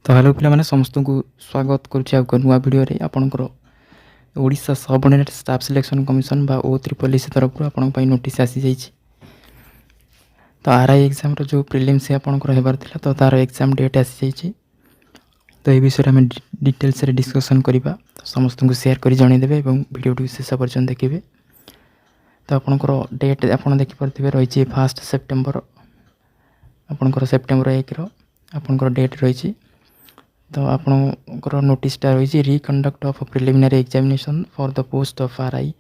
तो हेलो पे समस्त को स्वागत करुँच नुआ भिडियो आपणकर Odisha subordinate staff selection commission बा OSSC तरफ आप नोटिस आसी जाइए। तो आरआई एग्जाम जो प्रिलिम्स आपंकर होबार था तो तार एग्जाम डेट आसी जाइए। तो ये विषय में डिटेल्स डिस्कसन करवा तो समस्त को शेयर कर जनईदेवे और वीडियो टी शेष पर्यटन देखिए। तो आपंकर डेट आप देखिपे रही 1 सेप्टेम्बर आपंकर सेप्टेम्बर 1 आपंकर डेट रही। तो आपंकर नोटिसटा रही reconduct of preliminary examination for the post of RI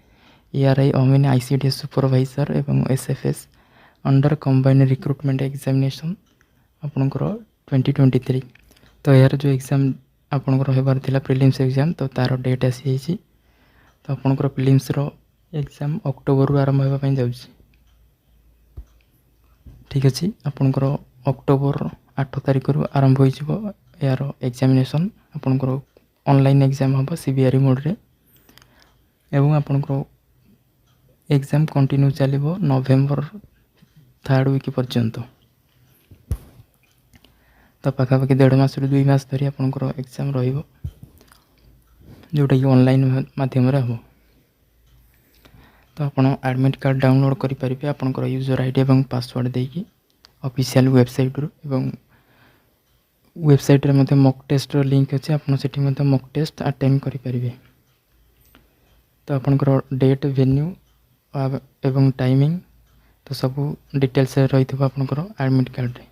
ARI Amin ICDS supervisor एवं SFS under combined recruitment examination आपंकर 2023। तो यार जो एग्जाम आपंकर होबार थिला प्रिलिम्स एग्जाम तो तार डेट आसी जाइए। तो आपंकर प्रिलिम्स रो एग्जाम अक्टोबर आरंभ होगा जाऊँगी। ठीक अच्छे आपंकर अक्टोबर 8 तारिख आरंभ हो यार एग्जामिनेशन आपंकर ऑनलाइन एग्जाम हम सीबीआरई मोड रे एवं आपंकर एग्जाम कंटिन्यू चलो नवेम्बर 3rd वीक पर्यंत। तो पाखापाखि 1.5 मास 2 मास धरी आपंकर एग्जाम जोटा कि ऑनलाइन माध्यम हम। तो आप एडमिट कार्ड डाउनलोड करेंगे आपंकर यूजर आईडी और पासवर्ड देकी ऑफिशियल वेबसाइट रू वेबसाइट रे मॉक टेस्ट लिंक अच्छे आपड़ी मॉक टेस्ट अटेम्प्ट करेंगे। तो आपंकर डेट वेन्यू एवं टाइमिंग तो सब डिटेल्स रही आपंकर एडमिट कार्ड रे।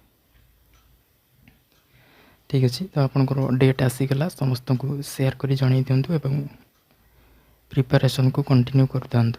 ठीक अच्छे तो आपंकर डेट आसीगला समस्त को शेयर कर जन दिंतु एवं प्रिपरेशन को कंटिन्यू कर।